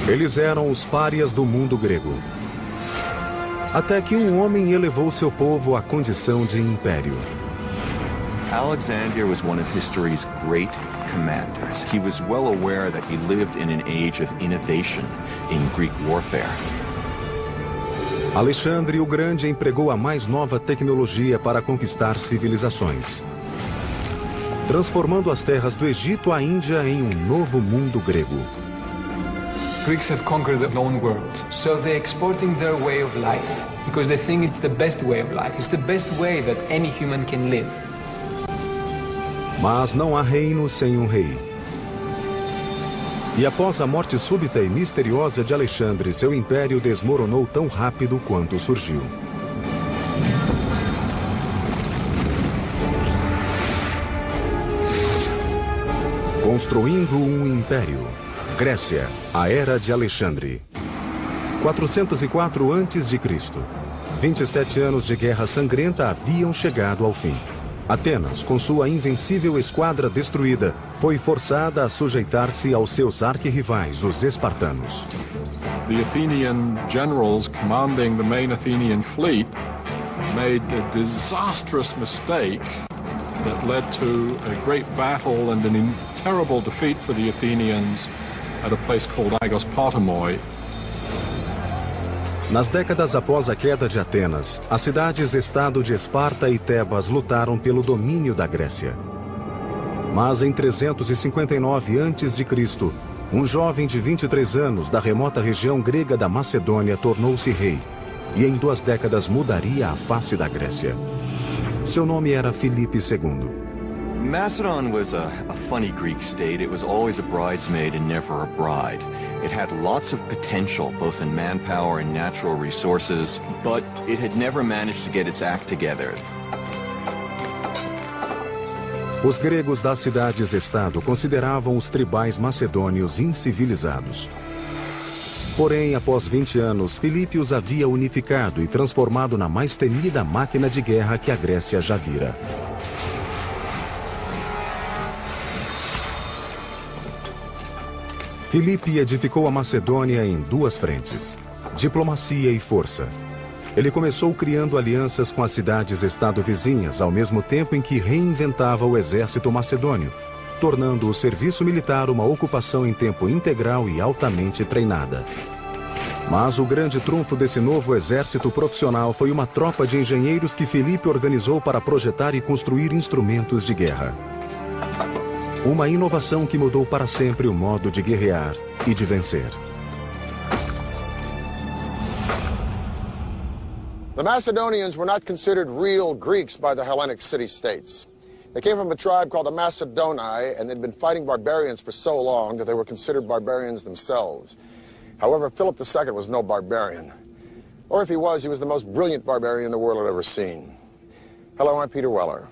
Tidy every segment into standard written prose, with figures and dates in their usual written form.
Eles eram os párias do mundo grego. Até que um homem elevou seu povo à condição de império. Alexander was one of history's great commanders. He was well aware that he lived in an age of innovation in Greek warfare. Alexandre o Grande empregou a mais nova tecnologia para conquistar civilizações, transformando as terras do Egito à Índia em um novo mundo grego. Greeks have conquered the known world, so they're exporting their way of life because they think it's the best way of life. It's the best way that any human can live. Mas não há reino sem um rei. E após a morte súbita e misteriosa de Alexandre, seu império desmoronou tão rápido quanto surgiu. Construindo um império. Grécia, a Era de Alexandre. 404 a.C. 27 anos de guerra sangrenta haviam chegado ao fim. Atenas, com sua invencível esquadra destruída, foi forçada a sujeitar-se aos seus arquirrivais, os espartanos. The Athenian generals commanding the main Athenian fleet made a disastrous mistake that led to a great battle and a terrible defeat for the Athenians at a place called Aigos Potamoi. Nas décadas após a queda de Atenas, as cidades-estado de Esparta e Tebas lutaram pelo domínio da Grécia. Mas em 359 a.C., um jovem de 23 anos da remota região grega da Macedônia tornou-se rei, e em 2 décadas mudaria a face da Grécia. Seu nome era Filipe II. Macedon was a funny Greek state. It was always a bridesmaid and never a bride. It had lots of potential, both in manpower and natural resources, but it had never managed to get its act together. Os gregos das cidades-estado consideravam os tribais macedônios incivilizados. Porém, após 20 anos, Filipe os havia unificado e transformado na mais temida máquina de guerra que a Grécia já vira. Filipe edificou a Macedônia em 2 frentes: diplomacia e força. Ele começou criando alianças com as cidades-estado vizinhas, ao mesmo tempo em que reinventava o exército macedônio, tornando o serviço militar uma ocupação em tempo integral e altamente treinada. Mas o grande trunfo desse novo exército profissional foi uma tropa de engenheiros que Filipe organizou para projetar e construir instrumentos de guerra. Uma inovação que mudou para sempre o modo de guerrear e de vencer. The Macedonians were not considered real Greeks by the Hellenic city-states. They came from a tribe called the Macedoni, and they'd been fighting barbarians for so long that they were considered barbarians themselves. However, Philip II was no barbarian. Or if he was the most brilliant barbarian the world had ever seen. Hello, I'm Peter Weller.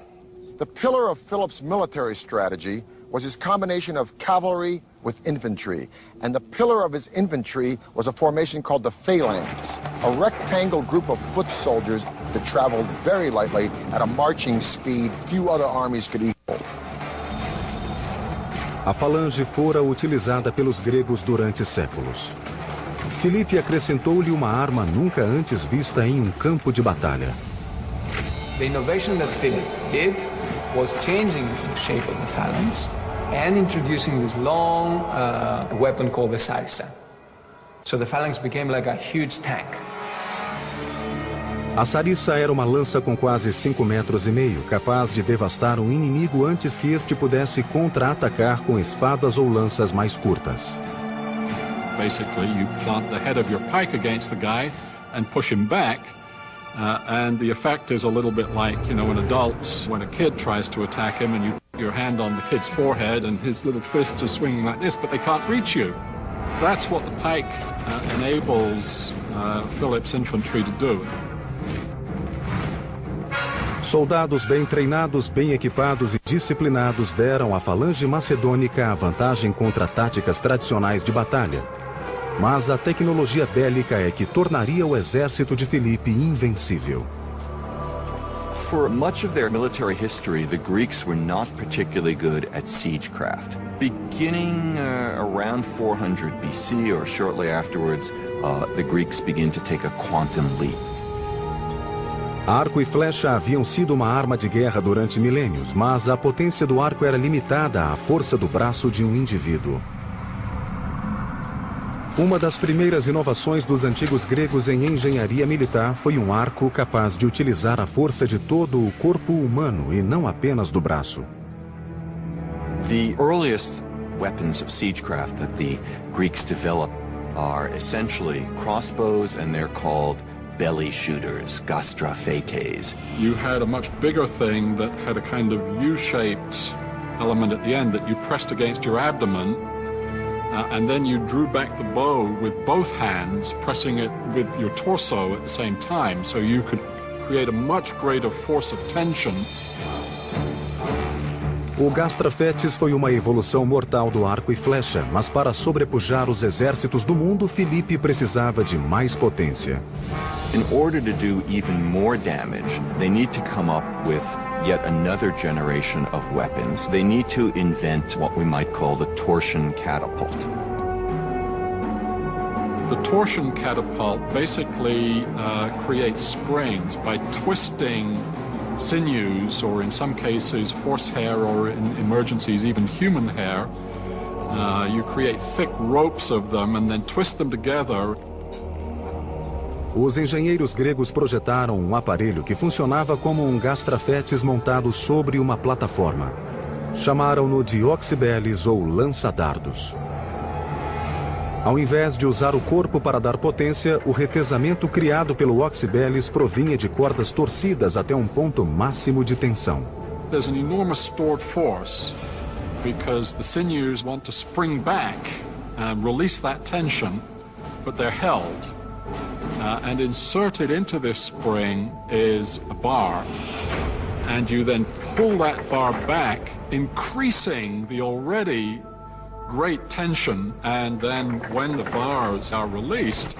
The pillar of Philip's military strategy was his combination of cavalry with infantry. And the pillar of his infantry was a formation called the phalanx, a rectangle group of foot soldiers that traveled very lightly at a marching speed few other armies could equal. A falange fora utilizada pelos gregos durante séculos. Filipe acrescentou-lhe uma arma nunca antes vista em um campo de batalha. The innovation that Philip did was changing the shape of the phalanx and introducing this long weapon called the sarissa. So the phalanx became like a huge tank. A sarissa era uma lança com quase 5,5 metros, capaz de devastar um inimigo antes que este pudesse contra-atacar com espadas ou lanças mais curtas. Basically, you plant the head of your pike against the guy and push him back. And the effect is a little bit like, you know, when a kid tries to attack him and you put your hand on the kid's forehead and his little fist is swinging like this, but they can't reach you. That's what the pike enables Philip's infantry to do. Soldados bem treinados, bem equipados e disciplinados deram à falange macedônica a vantagem contra táticas tradicionais de batalha. Mas a tecnologia bélica é que tornaria o exército de Filipe invencível. For much of their military history, the Greeks were not particularly good at siegecraft. Beginning around 400 BC or shortly afterwards, the Greeks begin to take a quantum leap. Arco e flecha haviam sido uma arma de guerra durante milênios, mas a potência do arco era limitada à força do braço de um indivíduo. Uma das primeiras inovações dos antigos gregos em engenharia militar foi um arco capaz de utilizar a força de todo o corpo humano e não apenas do braço. The earliest weapons of siegecraft that the Greeks developed are essentially crossbows, and they're called belly shooters, gastrophetes. You had a much bigger thing that had a kind of U-shaped element at the end that you pressed against your abdomen, and then you drew back the bow with both hands, pressing it with your torso at the same time, so you could create a much greater force of tension. O gastrafetes foi uma evolução mortal do arco e flecha, mas para sobrepujar os exércitos do mundo, Filipe precisava de mais potência. In order to do even more damage, they need to come up with yet another generation of weapons. They need to invent what we might call the torsion catapult. The torsion catapult basically creates springs by twisting sinews, or in some cases horsehair, or in emergencies even human hair. You create thick ropes of them and then twist them together. Os engenheiros gregos projetaram um aparelho que funcionava como um gastrafetes montado sobre uma plataforma. Chamaram-no de oxibeles ou lança-dardos. Ao invés de usar o corpo para dar potência, o retesamento criado pelo oxibeles provinha de cordas torcidas até um ponto máximo de tensão. There's an enormous stored force because the sinews want to spring back and release that tension, but they're held. And inserted into this spring is a bar, and you then pull that bar back, increasing the already great tension, and then when the bars are released,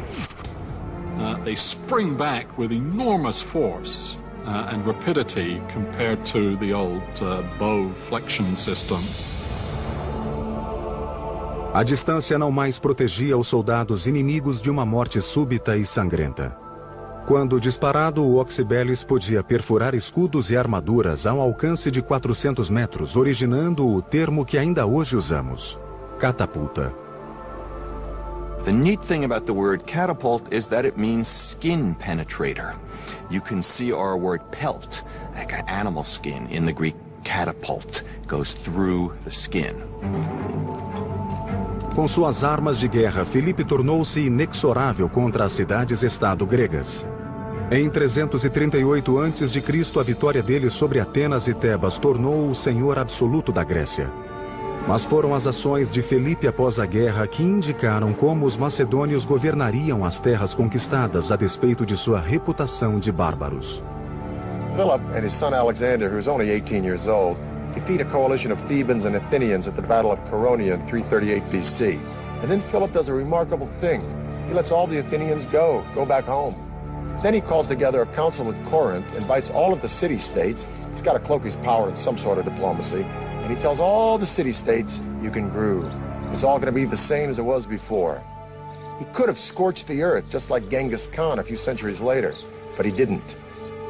they spring back with enormous force and rapidity compared to the old bow flexion system. A distância não mais protegia os soldados inimigos de uma morte súbita e sangrenta. Quando disparado, o oxibeles podia perfurar escudos e armaduras ao alcance de 400 metros, originando o termo que ainda hoje usamos: catapulta. The neat thing about the word catapult is that it means skin penetrator. You can see our word pelt, like an animal skin, in the Greek catapult, goes through the skin. Com suas armas de guerra, Filipe tornou-se inexorável contra as cidades-estado gregas. Em 338 a.C., a vitória dele sobre Atenas e Tebas tornou-o o senhor absoluto da Grécia. Mas foram as ações de Filipe após a guerra que indicaram como os macedônios governariam as terras conquistadas a despeito de sua reputação de bárbaros. Philip and his son Alexander, who was only 18 years old, defeat a coalition of Thebans and Athenians at the Battle of Chaeronea in 338 BC. And then Philip does a remarkable thing. He lets all the Athenians go back home. Then he calls together a council at Corinth, invites all of the city-states. He's got to cloak his power in some sort of diplomacy. And he tells all the city-states, you can groove. It's all going to be the same as it was before. He could have scorched the earth, just like Genghis Khan a few centuries later, but he didn't.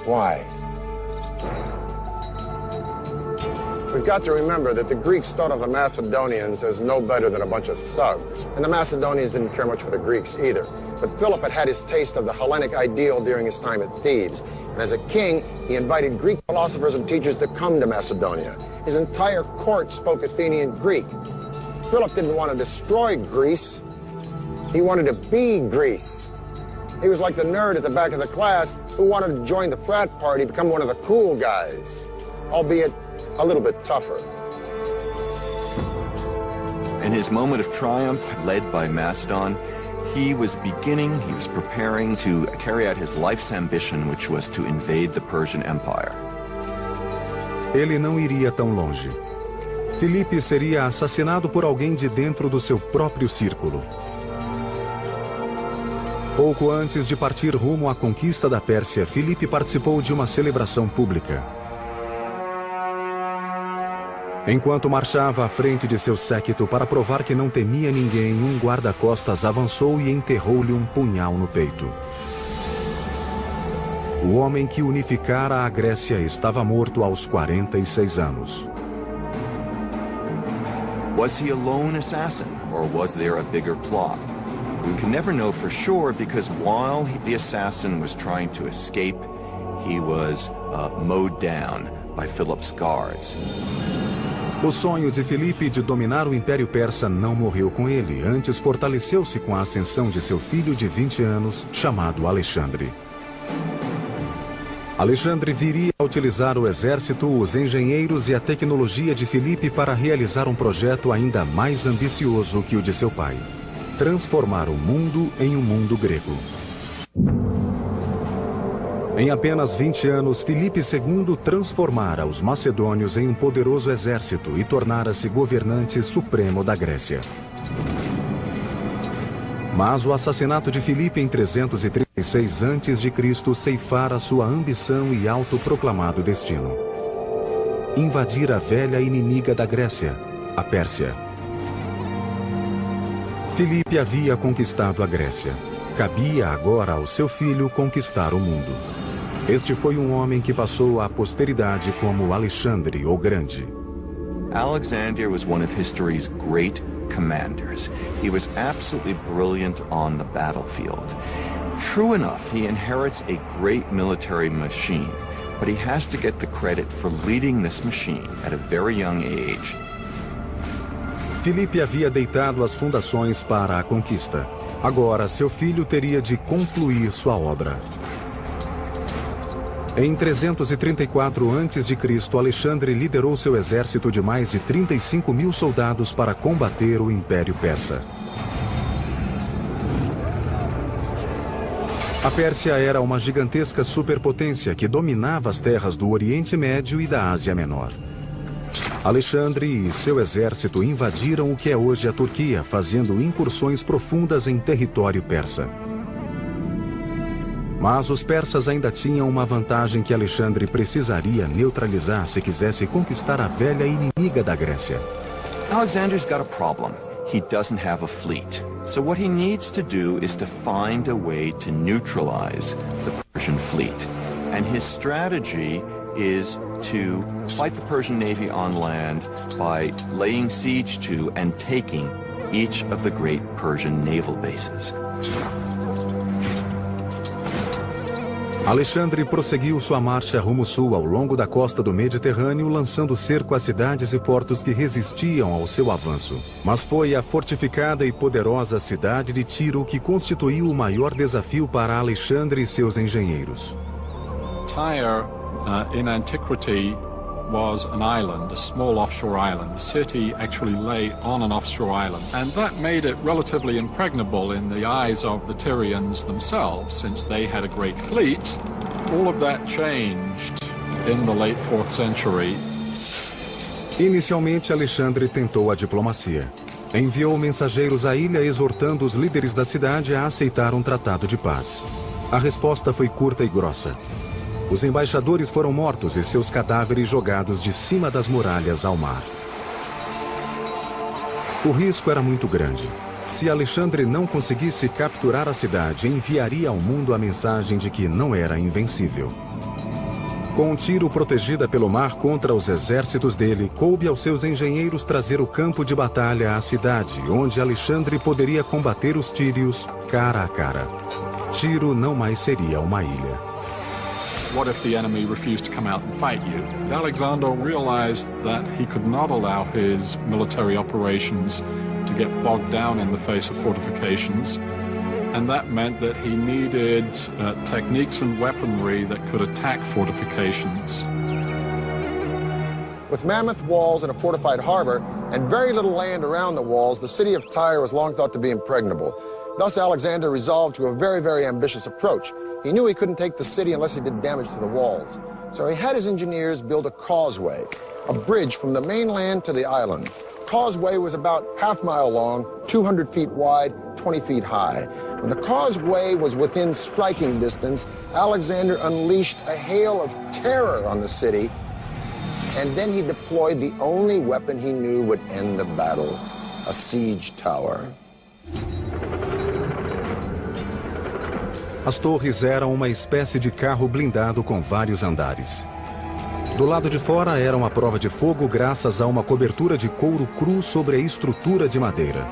Why? We've got to remember that the Greeks thought of the Macedonians as no better than a bunch of thugs. And the Macedonians didn't care much for the Greeks either. But Philip had had his taste of the Hellenic ideal during his time at Thebes. And as a king, he invited Greek philosophers and teachers to come to Macedonia. His entire court spoke Athenian Greek. Philip didn't want to destroy Greece. He wanted to be Greece. He was like the nerd at the back of the class who wanted to join the frat party, become one of the cool guys, albeit a little bit tougher. In his moment of triumph, led by Macedon, he was preparing to carry out his life's ambition, which was to invade the Persian Empire. Ele não iria tão longe. Filipe seria assassinado por alguém de dentro do seu próprio círculo. Pouco antes de partir rumo à conquista da Pérsia, Filipe participou de uma celebração pública. Enquanto marchava à frente de seu séquito para provar que não temia ninguém, um guarda-costas avançou e enterrou-lhe um punhal no peito. O homem que unificara a Grécia estava morto aos 46 anos. Was he a lone assassin, or was there a bigger plot? We can never know for sure because while the assassin was trying to escape, he was mowed down by Philip's guards. O sonho de Filipe de dominar o Império Persa não morreu com ele, antes fortaleceu-se com a ascensão de seu filho de 20 anos, chamado Alexandre. Alexandre viria a utilizar o exército, os engenheiros e a tecnologia de Filipe para realizar um projeto ainda mais ambicioso que o de seu pai: transformar o mundo em um mundo grego. Em apenas 20 anos, Filipe II transformara os macedônios em um poderoso exército e tornara-se governante supremo da Grécia. Mas o assassinato de Filipe em 336 a.C. ceifara sua ambição e autoproclamado destino: invadir a velha inimiga da Grécia, a Pérsia. Filipe havia conquistado a Grécia. Cabia agora ao seu filho conquistar o mundo. Este foi um homem que passou à posteridade como Alexandre o Grande. Alexander was one of history's great commanders. He was absolutely brilliant on the battlefield. True enough, he inherits a great military machine, but he has to get the credit for leading this machine at a very young age. Filipe havia deitado as fundações para a conquista. Agora, seu filho teria de concluir sua obra. Em 334 a.C., Alexandre liderou seu exército de mais de 35 mil soldados para combater o Império Persa. A Pérsia era uma gigantesca superpotência que dominava as terras do Oriente Médio e da Ásia Menor. Alexandre e seu exército invadiram o que é hoje a Turquia, fazendo incursões profundas em território persa. Mas os persas ainda tinham uma vantagem que Alexandre precisaria neutralizar se quisesse conquistar a velha inimiga da Grécia. Alexander's got a problem. He doesn't have a fleet. So what he needs to do is to find a way to neutralize the Persian fleet. And his strategy is to fight the Persian navy on land by laying siege to and taking each of the great Persian naval bases. Alexandre prosseguiu sua marcha rumo sul ao longo da costa do Mediterrâneo, lançando cerco às cidades e portos que resistiam ao seu avanço. Mas foi a fortificada e poderosa cidade de Tiro que constituiu o maior desafio para Alexandre e seus engenheiros. Tyre, in antiquity, was an island, a small offshore island. The city actually lay on an offshore island, and that made it relatively impregnable in the eyes of the Tyrians themselves, since they had a great fleet. All of that changed in the late 4th century. Inicialmente, Alexandre tentou a diplomacia. Enviou mensageiros à ilha exortando os líderes da cidade a aceitar um tratado de paz. A resposta foi curta e grossa. Os embaixadores foram mortos e seus cadáveres jogados de cima das muralhas ao mar. O risco era muito grande. Se Alexandre não conseguisse capturar a cidade, enviaria ao mundo a mensagem de que não era invencível. Com Tiro protegida pelo mar contra os exércitos dele, coube aos seus engenheiros trazer o campo de batalha à cidade, onde Alexandre poderia combater os tírios cara a cara. Tiro não mais seria uma ilha. What if the enemy refused to come out and fight you? Alexander realized that he could not allow his military operations to get bogged down in the face of fortifications, and that meant that he needed techniques and weaponry that could attack fortifications. With mammoth walls and a fortified harbor, and very little land around the walls, the city of Tyre was long thought to be impregnable. Thus, Alexander resolved to a very, very ambitious approach. He knew he couldn't take the city unless he did damage to the walls. So he had his engineers build a causeway, a bridge from the mainland to the island. causeway was about half-mile long, 200 feet wide, 20 feet high. When the causeway was within striking distance, Alexander unleashed a hail of terror on the city, and then he deployed the only weapon he knew would end the battle, a siege tower. As torres eram uma espécie de carro blindado com vários andares. Do lado de fora eram a prova de fogo graças a uma cobertura de couro cru sobre a estrutura de madeira.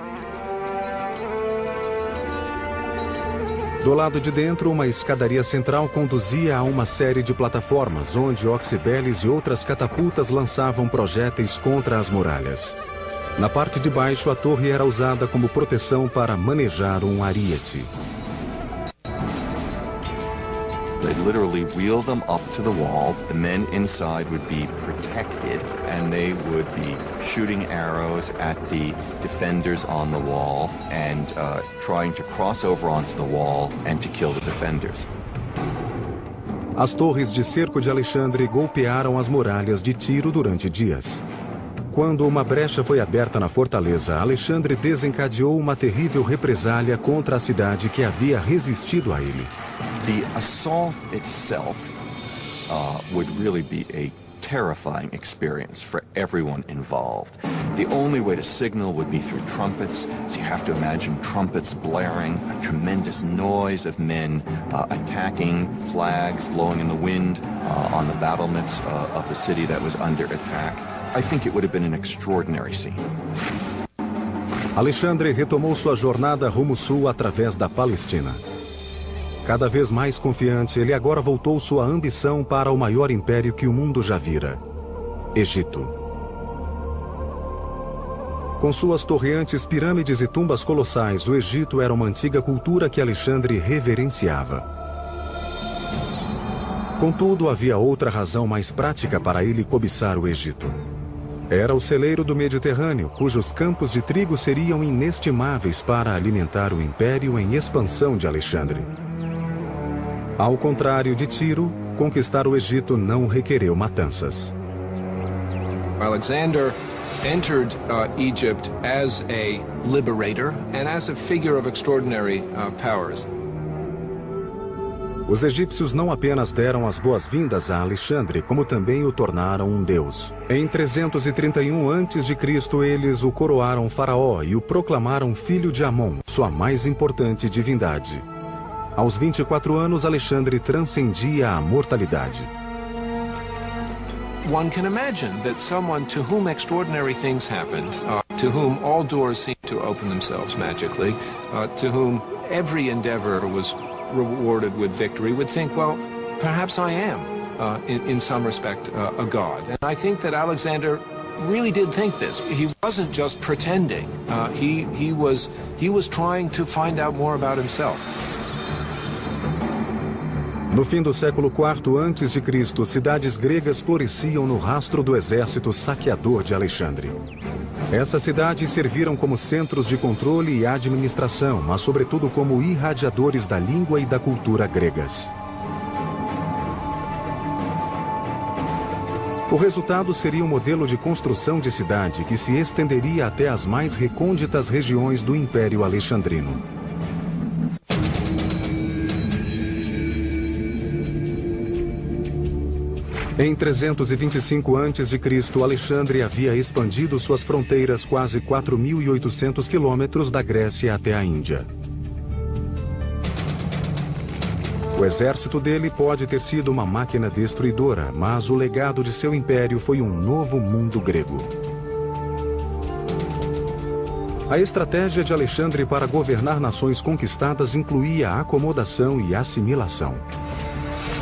Do lado de dentro, uma escadaria central conduzia a uma série de plataformas, onde oxibeles e outras catapultas lançavam projéteis contra as muralhas. Na parte de baixo, a torre era usada como proteção para manejar um ariete. They'd literally wheel them up to the wall. The men inside would be protected, and they would be shooting arrows at the defenders on the wall and trying to cross over onto the wall and to kill the defenders. As torres de cerco de Alexandre golpearam as muralhas de Tiro durante dias. Quando uma brecha foi aberta na fortaleza, Alexandre desencadeou uma terrível represália contra a cidade que havia resistido a ele. The assault itself would really be a terrifying experience for everyone involved. The only way to signal would be through trumpets, so you have to imagine trumpets blaring, a tremendous noise of men attacking, flags blowing in the wind on the battlements of the city that was under attack. I think it would have been an extraordinary scene. Alexandre retomou sua jornada rumo sul através da Palestina. Cada vez mais confiante, ele agora voltou sua ambição para o maior império que o mundo já vira: Egito. Com suas torreantes pirâmides e tumbas colossais, o Egito era uma antiga cultura que Alexandre reverenciava. Contudo, havia outra razão mais prática para ele cobiçar o Egito. Era o celeiro do Mediterrâneo, cujos campos de trigo seriam inestimáveis para alimentar o império em expansão de Alexandre. Ao contrário de Tiro, conquistar o Egito não requereu matanças. Alexander entered Egypt as a liberator and as a figure of extraordinary powers. Os egípcios não apenas deram as boas-vindas a Alexandre, como também o tornaram um deus. Em 331 a.C., eles o coroaram faraó e o proclamaram filho de Amon, sua mais importante divindade. Aos 24 anos, Alexandre transcendia a mortalidade. One can imagine that someone to whom extraordinary things happened, to whom all doors seemed to open themselves magically, to whom every endeavor was rewarded with victory, would think, well, perhaps I am, in some respect, a god. And I think that Alexander really did think this. He wasn't just pretending. He was trying to find out more about himself. No fim do século IV a.C., cidades gregas floresciam no rastro do exército saqueador de Alexandre. Essas cidades serviram como centros de controle e administração, mas sobretudo como irradiadores da língua e da cultura gregas. O resultado seria um modelo de construção de cidade que se estenderia até as mais recônditas regiões do Império Alexandrino. Em 325 a.C., Alexandre havia expandido suas fronteiras quase 4.800 quilômetros da Grécia até a Índia. O exército dele pode ter sido uma máquina destruidora, mas o legado de seu império foi um novo mundo grego. A estratégia de Alexandre para governar nações conquistadas incluía acomodação e assimilação.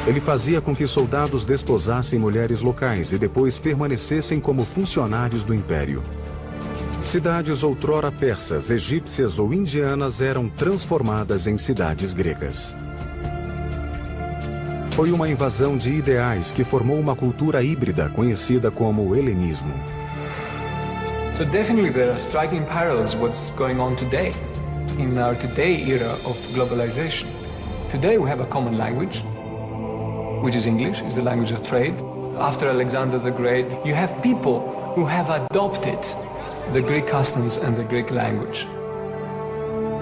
Ele fazia com que soldados desposassem mulheres locais e depois permanecessem como funcionários do império. Cidades outrora persas, egípcias ou indianas eram transformadas em cidades gregas. Foi uma invasão de ideais que formou uma cultura híbrida conhecida como helenismo. So definitely there are striking parallels with what's going on today, in our today era of globalization. Today we have a common language, which is English, is the language of trade. After Alexander the Great, you have people who have adopted the Greek customs and the Greek language.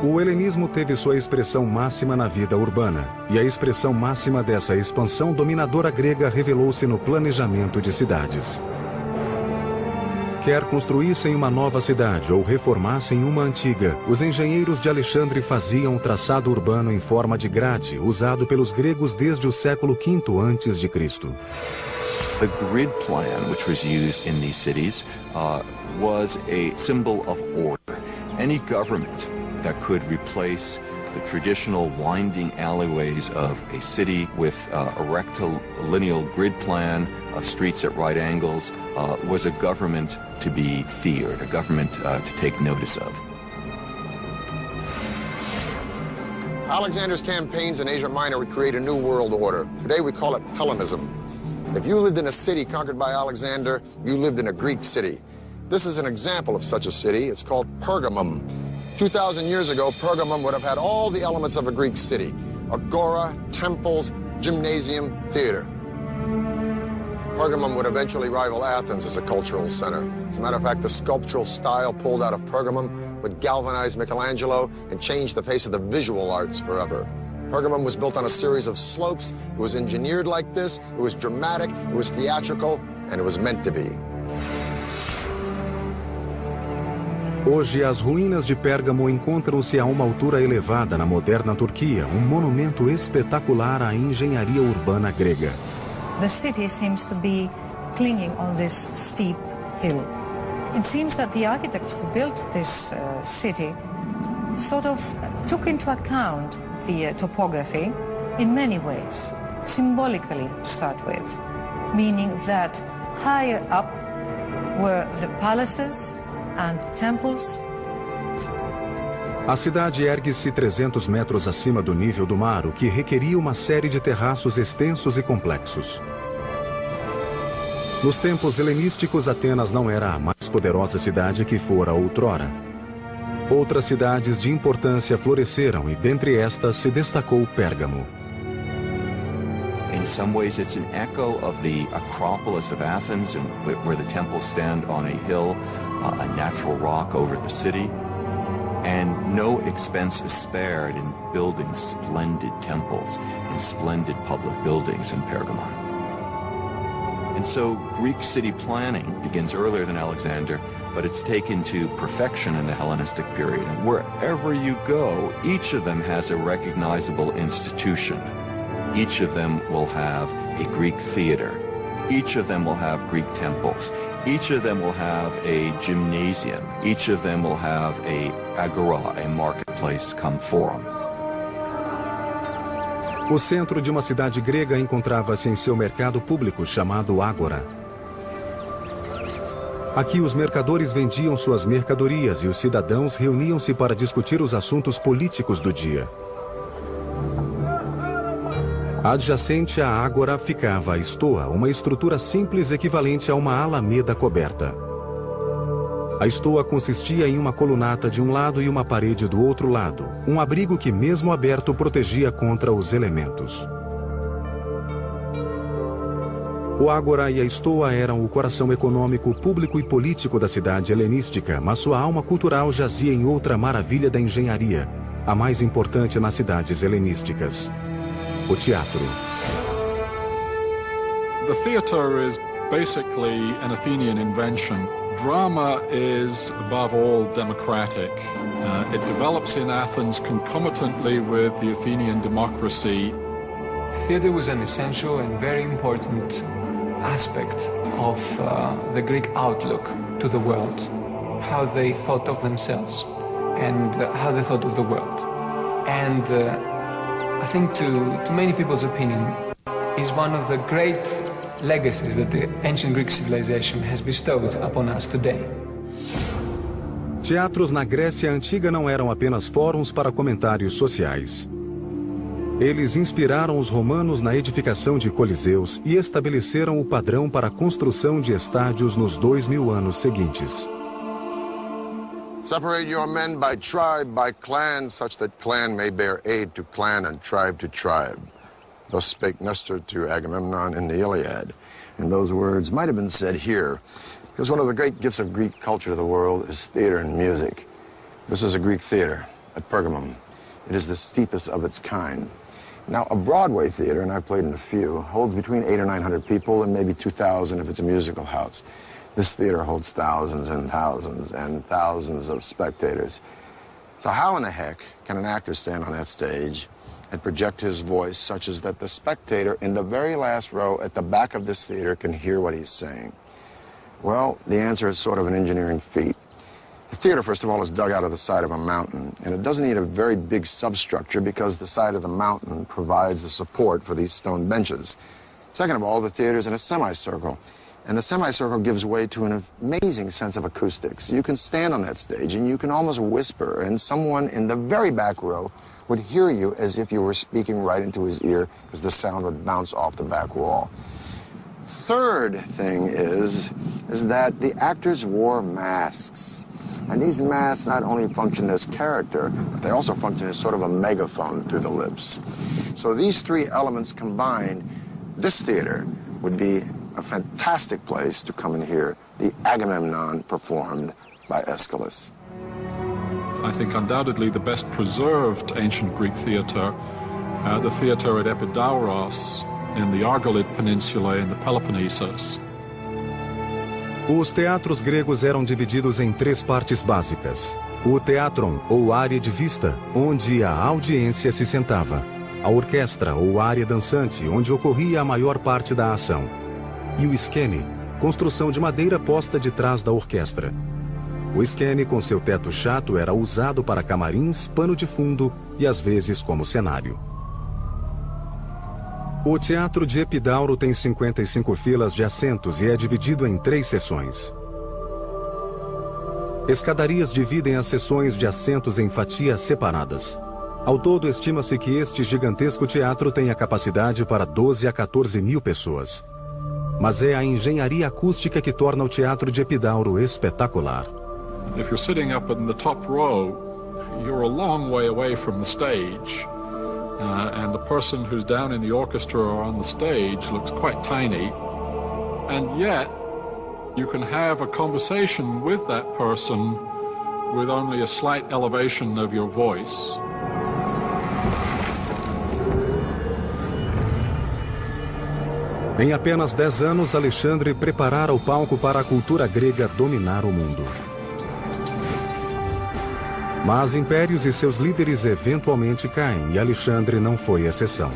O helenismo teve sua expressão máxima na vida urbana, e a expressão máxima dessa expansão dominadora grega revelou-se no planejamento de cidades. Quer construíssem uma nova cidade ou reformassem uma antiga, os engenheiros de Alexandre faziam um traçado urbano em forma de grade, usado pelos gregos desde o século V a.C. The grid plan, which was used in these cities, was a symbol of order. Any government that could replace the traditional winding alleyways of a city with a rectilineal grid plan of streets at right angles was a government to be feared, a government to take notice of. Alexander's campaigns in Asia Minor would create a new world order. Today we call it Hellenism. If you lived in a city conquered by Alexander, you lived in a Greek city. This is an example of such a city. It's called Pergamum. 2,000 years ago, Pergamum would have had all the elements of a Greek city: agora, temples, gymnasium, theater. Pergamum would eventually rival Athens as a cultural center. As a matter of fact, the sculptural style pulled out of Pergamum would galvanize Michelangelo and change the face of the visual arts forever. Pergamum was built on a series of slopes. It was engineered like this. It was dramatic, it was theatrical, and it was meant to be. Hoje, as ruínas de Pérgamo encontram-se a uma altura elevada na moderna Turquia, um monumento espetacular à engenharia urbana grega. The city seems to be clinging on this steep hill. It seems that the architects who built this city sort of took into account the topography in many ways, symbolically to start with, meaning that higher up were the palaces and temples. A cidade ergue-se 300 metros acima do nível do mar, o que requeria uma série de terraços extensos e complexos. Nos tempos helenísticos, Atenas não era a mais poderosa cidade que fora outrora. Outras cidades de importância floresceram e dentre estas se destacou Pérgamo. In some ways, it's an echo of the Acropolis of Athens, where the temples stand on a hill, a natural rock over the city, and no expense is spared in building splendid temples and splendid public buildings in Pergamon. And so Greek city planning begins earlier than Alexander, but it's taken to perfection in the Hellenistic period. And wherever you go, each of them has a recognizable institution. Each of them will have a Greek theater. Each of them will have Greek temples. Each of them will have a gymnasium. Each of them will have a agora, a marketplace come forum. O centro de uma cidade grega encontrava-se em seu mercado público chamado Ágora. Aqui os mercadores vendiam suas mercadorias e os cidadãos reuniam-se para discutir os assuntos políticos do dia. Adjacente à Ágora ficava a Stoa, uma estrutura simples equivalente a uma alameda coberta. A Stoa consistia em uma colunata de um lado e uma parede do outro lado, um abrigo que, mesmo aberto, protegia contra os elementos. O Ágora e a Stoa eram o coração econômico, público e político da cidade helenística, mas sua alma cultural jazia em outra maravilha da engenharia, a mais importante nas cidades helenísticas: o teatro. The theater is basically an Athenian invention. Drama is, above all, democratic. It develops in Athens concomitantly with the Athenian democracy. Theater was an essential and very important aspect of the Greek outlook to the world, how they thought of themselves and how they thought of the world. And I think to many people's opinion is one of the great legacies that the ancient Greek civilization has bestowed upon us today. Teatros na Grécia Antiga não eram apenas fóruns para comentários sociais. Eles inspiraram os romanos na edificação de coliseus e estabeleceram o padrão para a construção de estádios nos 2000 anos seguintes. Separate your men by tribe, by clan, such that clan may bear aid to clan and tribe to tribe. Thus spake Nestor to Agamemnon in the Iliad. And those words might have been said here, Because one of the great gifts of Greek culture to the world is theater and music. This is a Greek theater at Pergamum. It is the steepest of its kind. Now, a Broadway theater, and I've played in a few, holds between 800 or 900 people and maybe 2,000 if it's a musical house. This theater holds thousands and thousands and thousands of spectators. So how in the heck can an actor stand on that stage and project his voice such as that the spectator in the very last row at the back of this theater can hear what he's saying? Well, the answer is sort of an engineering feat. The theater, first of all, is dug out of the side of a mountain, and it doesn't need a very big substructure because the side of the mountain provides the support for these stone benches. Second of all, the theater is in a semicircle, and the semicircle gives way to an amazing sense of acoustics. You can stand on that stage and you can almost whisper, and someone in the very back row would hear you as if you were speaking right into his ear because the sound would bounce off the back wall. Third thing is that the actors wore masks. And these masks not only function as character, but they also function as sort of a megaphone through the lips. So these three elements combined, this theater would be a fantastic place to come and hear the Agamemnon performed by Aeschylus. I think undoubtedly the best preserved ancient Greek theater, the theater at Epidauros in the Argolid Peninsula in the Peloponnesus. Os teatros gregos eram divididos em três partes básicas. O teatron, ou área de vista, onde a audiência se sentava. A orquestra, ou área dançante, onde ocorria a maior parte da ação. E o skene, construção de madeira posta de trás da orquestra. O skene, com seu teto chato, era usado para camarins, pano de fundo e às vezes como cenário. O Teatro de Epidauro tem 55 filas de assentos e é dividido em 3 seções. Escadarias dividem as seções de assentos em fatias separadas. Ao todo, estima-se que este gigantesco teatro tenha capacidade para 12 a 14 mil pessoas. Mas é a engenharia acústica que torna o Teatro de Epidauro espetacular. If you're sitting up in the top row, you're a long way away from the stage. And the person who's down in the orchestra or on the stage looks quite tiny, and yet you can have a conversation with that person with only a slight elevation of your voice. Em apenas 10 anos, Alexandre preparara o palco para a cultura grega dominar o mundo. Mas impérios e seus líderes eventualmente caem, e Alexandre não foi exceção.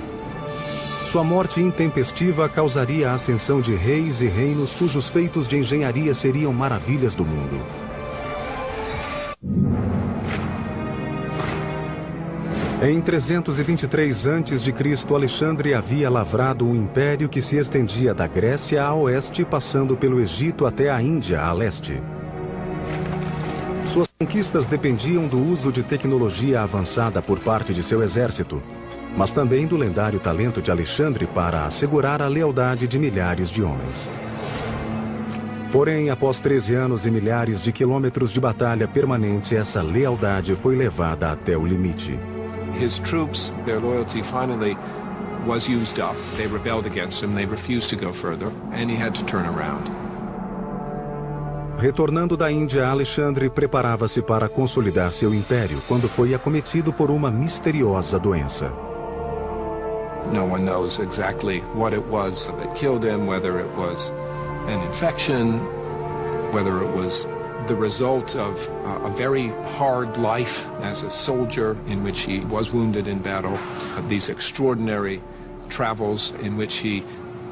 Sua morte intempestiva causaria a ascensão de reis e reinos cujos feitos de engenharia seriam maravilhas do mundo. Em 323 a.C., Alexandre havia lavrado um império que se estendia da Grécia a oeste, passando pelo Egito até a Índia a leste. Suas conquistas dependiam do uso de tecnologia avançada por parte de seu exército, mas também do lendário talento de Alexandre para assegurar a lealdade de milhares de homens. Porém, após 13 anos e milhares de quilômetros de batalha permanente, essa lealdade foi levada até o limite. His troops, their loyalty finally was used up. They rebelled against him, they refused to go further, and he had to turn around. Retornando da Índia, Alexandre preparava-se para consolidar seu império quando foi acometido por uma misteriosa doença. No one knows exactly what it was that killed him, whether it was an infection, whether it was the result of a very hard life as a soldier in which he was wounded in battle, these extraordinary travels in which he,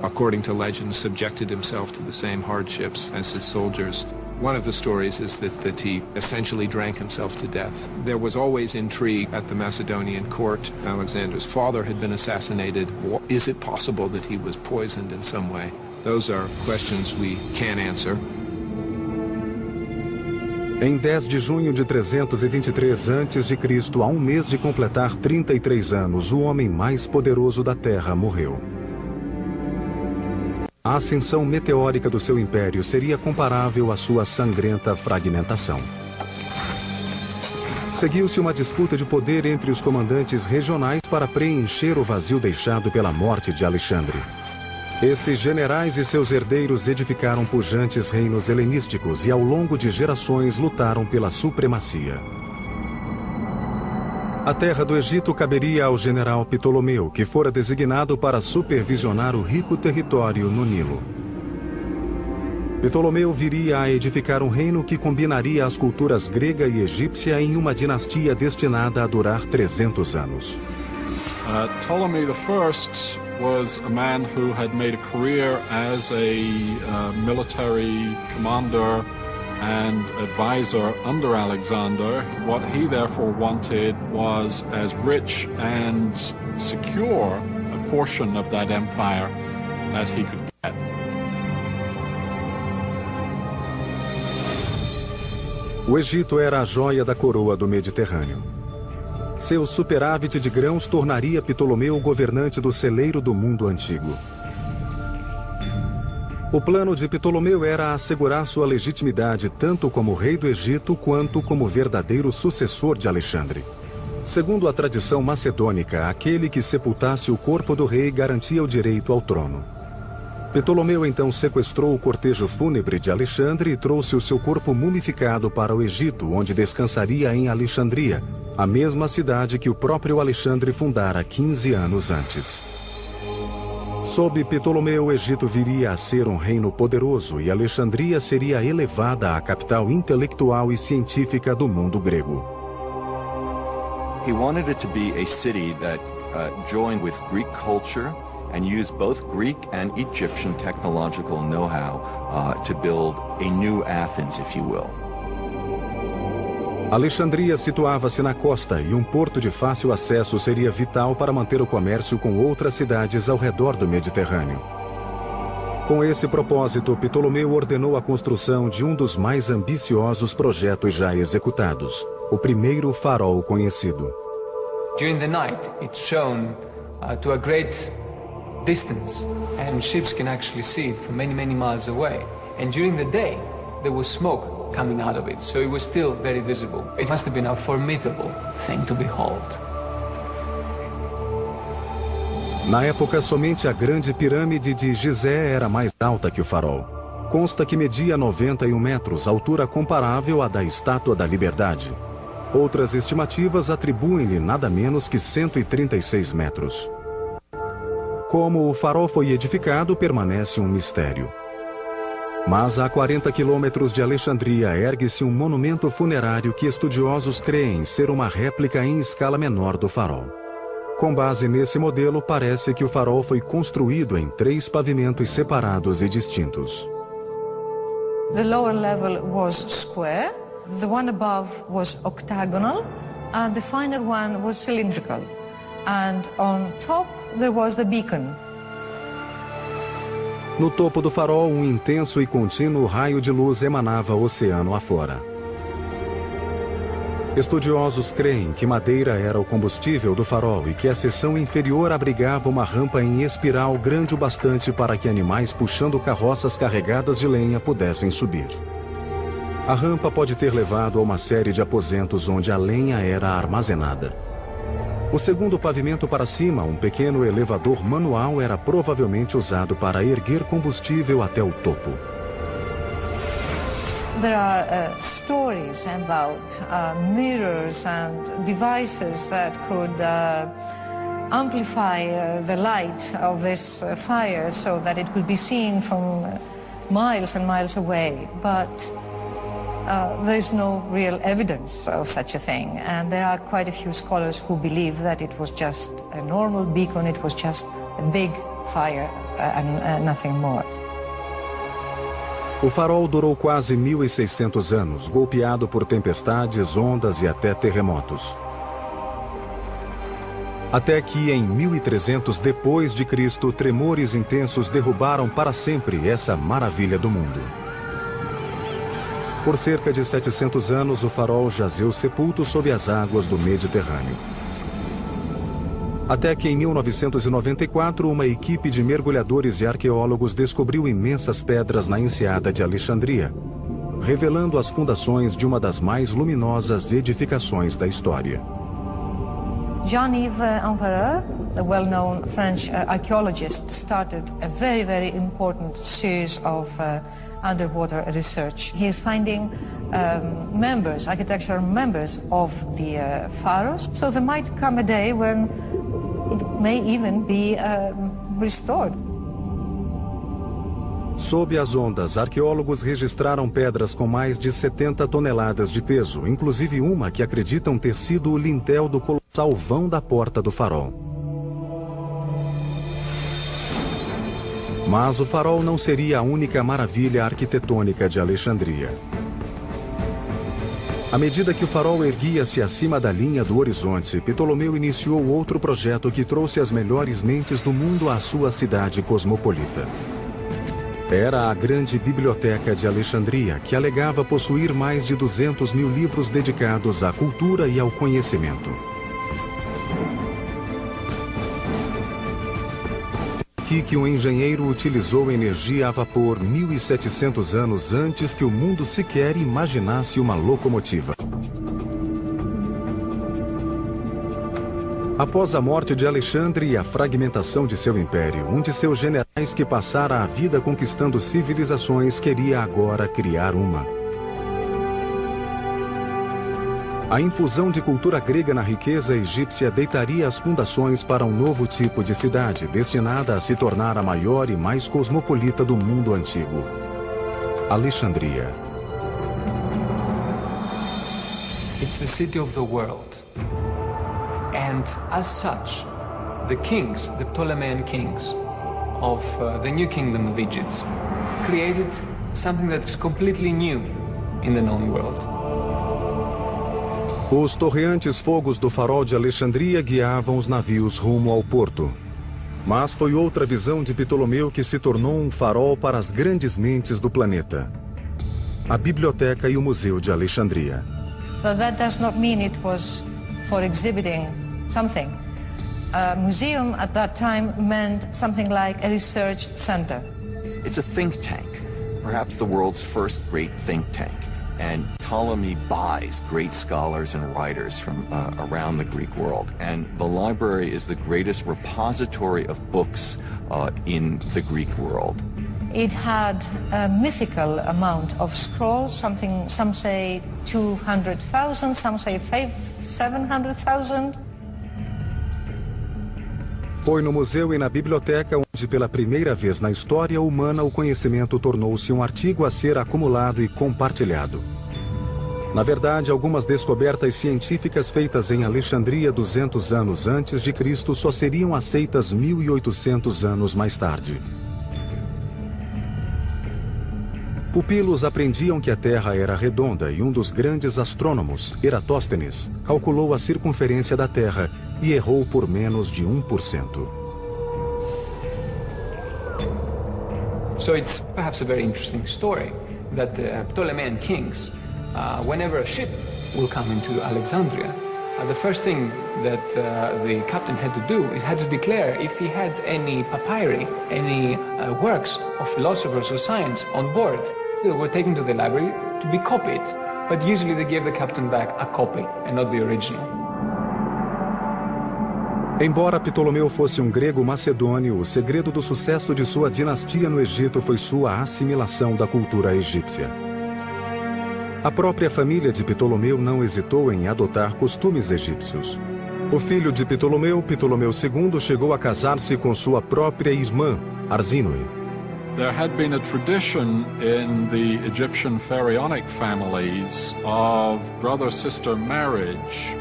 according to legend, subjected himself to the same hardships as his soldiers. One of the stories is that he essentially drank himself to death. There was always intrigue at the Macedonian court. Alexander's father had been assassinated. Is it possible that he was poisoned in some way? Those are questions we can't answer. Em 10 de junho de 323 a.C., a um mês de completar 33 anos, o homem mais poderoso da Terra morreu. A ascensão meteórica do seu império seria comparável à sua sangrenta fragmentação. Seguiu-se uma disputa de poder entre os comandantes regionais para preencher o vazio deixado pela morte de Alexandre. Esses generais e seus herdeiros edificaram pujantes reinos helenísticos e ao longo de gerações lutaram pela supremacia. A terra do Egito caberia ao general Ptolomeu, que fora designado para supervisionar o rico território no Nilo. Ptolomeu viria a edificar um reino que combinaria as culturas grega e egípcia em uma dinastia destinada a durar 300 anos. Ptolemy I was a man who had made a career as a military commander and advisor under Alexander. What he therefore wanted was as rich and secure a portion of that empire as he could get. O Egito era a joia da coroa do Mediterrâneo. Seu superávit de grãos tornaria Ptolomeu o governante do celeiro do mundo antigo. O plano de Ptolomeu era assegurar sua legitimidade tanto como rei do Egito quanto como verdadeiro sucessor de Alexandre. Segundo a tradição macedônica, aquele que sepultasse o corpo do rei garantia o direito ao trono. Ptolomeu então sequestrou o cortejo fúnebre de Alexandre e trouxe o seu corpo mumificado para o Egito, onde descansaria em Alexandria, a mesma cidade que o próprio Alexandre fundara 15 anos antes. Sob Ptolomeu, o Egito viria a ser um reino poderoso e Alexandria seria elevada à capital intelectual e científica do mundo grego. He wanted it to be a city that joined with Greek culture and use both Greek and Egyptian technological know-how to build a new Athens, if you will. Alexandria situava-se na costa e um porto de fácil acesso seria vital para manter o comércio com outras cidades ao redor do Mediterrâneo. Com esse propósito, Ptolomeu ordenou a construção de um dos mais ambiciosos projetos já executados, o primeiro farol conhecido. During the night, it's shown to a great distance, and ships can actually see it from many, many miles away. And during the day, there was smoke coming out of it, so it was still very visible. It must have been a formidable thing to behold. Na época, somente a grande pirâmide de Gizé era mais alta que o farol. Consta que media 91 metros, altura comparável à da Estátua da Liberdade. Outras estimativas atribuem-lhe nada menos que 136 metros. Como o farol foi edificado, permanece um mistério. Mas a 40 quilômetros de Alexandria ergue-se um monumento funerário que estudiosos creem ser uma réplica em escala menor do farol. Com base nesse modelo, parece que o farol foi construído em 3 pavimentos separados e distintos. The lower level was square, the one above was octagonal, and the final one was cylindrical. And on top there was the beacon. No topo do farol, um intenso e contínuo raio de luz emanava oceano afora. Estudiosos creem que madeira era o combustível do farol e que a seção inferior abrigava uma rampa em espiral grande o bastante para que animais puxando carroças carregadas de lenha pudessem subir. A rampa pode ter levado a uma série de aposentos onde a lenha era armazenada. O segundo pavimento para cima, um pequeno elevador manual, era provavelmente usado para erguer combustível até o topo. There are stories about mirrors and devices that could amplify the light of this fire so that it could be seen from miles and miles away. But there's no real evidence of such a thing, and there are quite a few scholars who believe that it was just a normal beacon, it was just a big fire and nothing more. O farol durou quase 1.600 anos, golpeado por tempestades, ondas e até terremotos. Até que em 1300 depois de Cristo, tremores intensos derrubaram para sempre essa maravilha do mundo. Por cerca de 700 anos, o farol jazeu sepulto sob as águas do Mediterrâneo. Até que em 1994, uma equipe de mergulhadores e arqueólogos descobriu imensas pedras na enseada de Alexandria, revelando as fundações de uma das mais luminosas edificações da história. Jean-Yves Empereur, a well-known French archaeologist, started a very, very important series of underwater research. He is finding architectural members of the pharaohs, so there might come a day when it may even be restored. Sob as ondas, arqueólogos registraram pedras com mais de 70 toneladas de peso, inclusive uma que acreditam ter sido o lintel do colossal vão da porta do farol. Mas o farol não seria a única maravilha arquitetônica de Alexandria. À medida que o farol erguia-se acima da linha do horizonte, Ptolomeu iniciou outro projeto que trouxe as melhores mentes do mundo à sua cidade cosmopolita. Era a grande biblioteca de Alexandria, que alegava possuir mais de 200 mil livros dedicados à cultura e ao conhecimento. Aqui que um engenheiro utilizou energia a vapor 1.700 anos antes que o mundo sequer imaginasse uma locomotiva. Após a morte de Alexandre e a fragmentação de seu império, um de seus generais que passara a vida conquistando civilizações queria agora criar uma. A infusão de cultura grega na riqueza egípcia deitaria as fundações para um novo tipo de cidade, destinada a se tornar a maior e mais cosmopolita do mundo antigo. Alexandria. It's the city of the world. And as such, the kings, the Ptolemaic kings of the new kingdom of Egypt, created something that is completely new in the known world. Os torreantes fogos do farol de Alexandria guiavam os navios rumo ao porto. Mas foi outra visão de Ptolomeu que se tornou um farol para as grandes mentes do planeta. A Biblioteca e o Museu de Alexandria. But that does not mean it was for exhibiting something. A museum at that time meant something like a research center. It's a think tank, perhaps the world's first great think tank. And Ptolemy buys great scholars and writers from around the Greek world. And the library is the greatest repository of books in the Greek world. It had a mythical amount of scrolls, some say 200,000, some say 700,000. Foi no museu e na biblioteca onde, pela primeira vez na história humana, o conhecimento tornou-se um artigo a ser acumulado e compartilhado. Na verdade, algumas descobertas científicas feitas em Alexandria 200 anos antes de Cristo só seriam aceitas 1.800 anos mais tarde. Pupilos aprendiam que a Terra era redonda e um dos grandes astrônomos, Eratóstenes, calculou a circunferência da Terra e errou por menos de 1%. So it's perhaps a very interesting story that the Ptolemaic kings, whenever a ship will come into Alexandria, the first thing that the captain had to do is had to declare if he had any papyri, any works of philosophers or science on board. They were taken to the library to be copied, but usually they gave the captain back a copy and not the original. Embora Ptolomeu fosse um grego macedônio, o segredo do sucesso de sua dinastia no Egito foi sua assimilação da cultura egípcia. A própria família de Ptolomeu não hesitou em adotar costumes egípcios. O filho de Ptolomeu, Ptolomeu II, chegou a casar-se com sua própria irmã, Arsínoe. There had been a tradition in the Egyptian pharaonic families of brother-sister marriage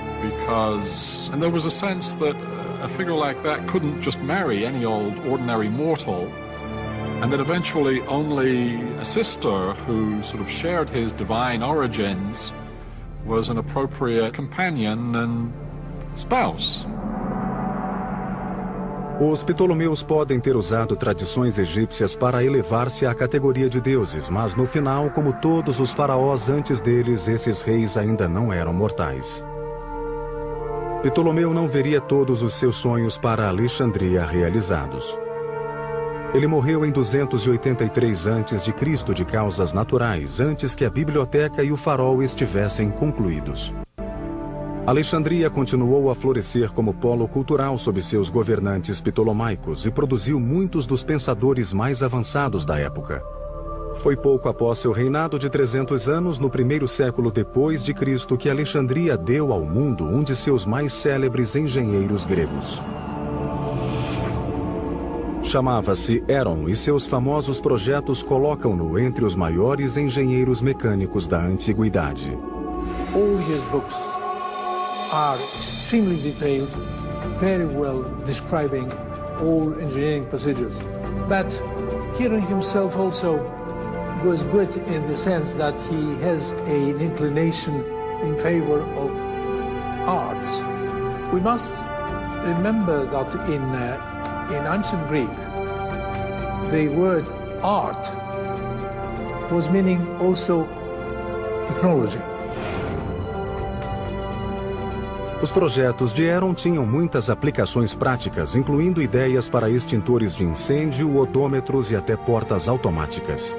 and there was a sense that a figure like that couldn't just marry any old ordinary mortal, and that eventually only a sister who sort of shared his divine origins was an appropriate companion and spouse. Os Ptolomeus podem ter usado tradições egípcias para elevar-se à categoria de deuses, mas no final, como todos os faraós antes deles, esses reis ainda não eram mortais. Ptolomeu não veria todos os seus sonhos para Alexandria realizados. Ele morreu em 283 a.C. de causas naturais, antes que a biblioteca e o farol estivessem concluídos. Alexandria continuou a florescer como polo cultural sob seus governantes ptolomaicos e produziu muitos dos pensadores mais avançados da época. Foi pouco após seu reinado de 300 anos, no primeiro século depois de Cristo, que Alexandria deu ao mundo um de seus mais célebres engenheiros gregos. Chamava-se Heron e seus famosos projetos colocam-no entre os maiores engenheiros mecânicos da antiguidade. All his books are extremely detailed, very well describing all engineering procedures. But Heron himself also was good in the sense that he has an inclination in favor of arts. We must remember that in ancient Greek, the word art was meaning also technology. Os projetos de Heron tinham muitas aplicações práticas, incluindo ideias para extintores de incêndio, odômetros e até portas automáticas.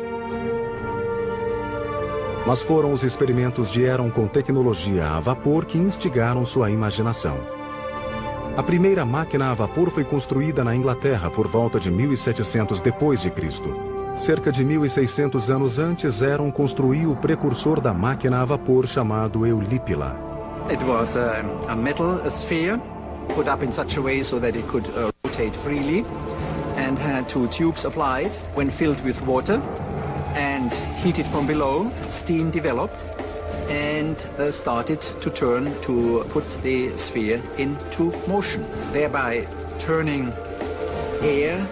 Mas foram os experimentos de Heron com tecnologia a vapor que instigaram sua imaginação. A primeira máquina a vapor foi construída na Inglaterra por volta de 1700 d.C. Cerca de 1600 anos antes, Heron construiu o precursor da máquina a vapor chamado Eulípila. It was a metal sphere put up in such a way so that it could rotate freely and had two tubes applied. When filled with water and heated from below, steam developed and started to turn to put the sphere into motion, thereby turning air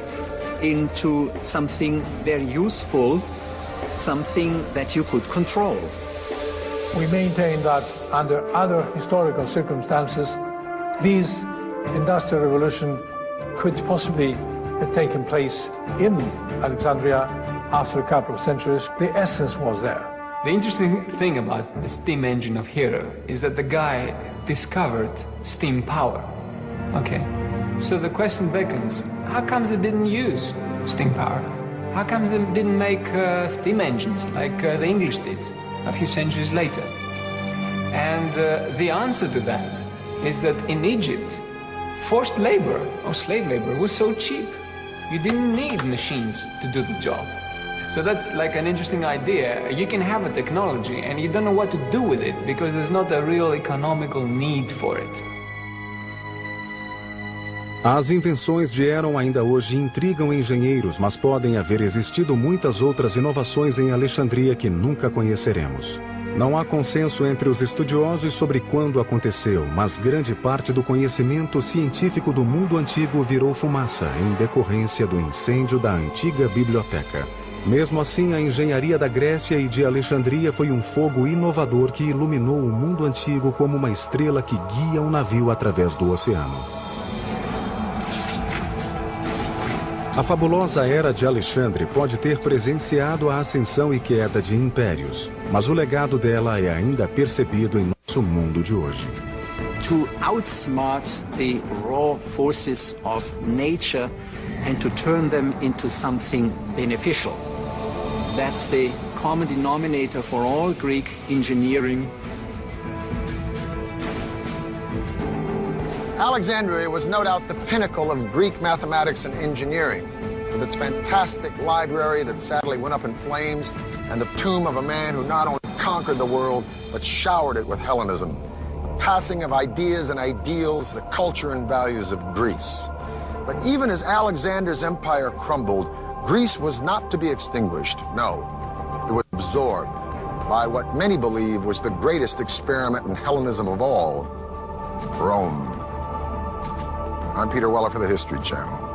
into something very useful, something that you could control. We maintain that under other historical circumstances, this industrial revolution could possibly have taken place in Alexandria after a couple of centuries. The essence was there. The interesting thing about the steam engine of Hero is that the guy discovered steam power. Okay, so the question beckons, how comes they didn't use steam power? How comes they didn't make steam engines like the English did a few centuries later? And the answer to that is that in Egypt, forced labor or slave labor was so cheap, you didn't need machines to do the job. So that's like an interesting idea. You can have a technology and you don't know what to do with it because there's not a real economical need for it. As invenções de Heron ainda hoje intrigam engenheiros, mas podem haver existido muitas outras inovações em Alexandria que nunca conheceremos. Não há consenso entre os estudiosos sobre quando aconteceu, mas grande parte do conhecimento científico do mundo antigo virou fumaça em decorrência do incêndio da antiga biblioteca. Mesmo assim, a engenharia da Grécia e de Alexandria foi um fogo inovador que iluminou o mundo antigo como uma estrela que guia um navio através do oceano. A fabulosa Era de Alexandre pode ter presenciado a ascensão e queda de impérios, mas o legado dela é ainda percebido em nosso mundo de hoje. To outsmart the raw forces of nature and to turn them into something beneficial. That's the common denominator for all Greek engineering. Alexandria was no doubt the pinnacle of Greek mathematics and engineering, with its fantastic library that sadly went up in flames and the tomb of a man who not only conquered the world, but showered it with Hellenism, the passing of ideas and ideals, the culture and values of Greece. But even as Alexander's empire crumbled, Greece was not to be extinguished. No, it was absorbed by what many believe was the greatest experiment in Hellenism of all, Rome. I'm Peter Weller for the History Channel.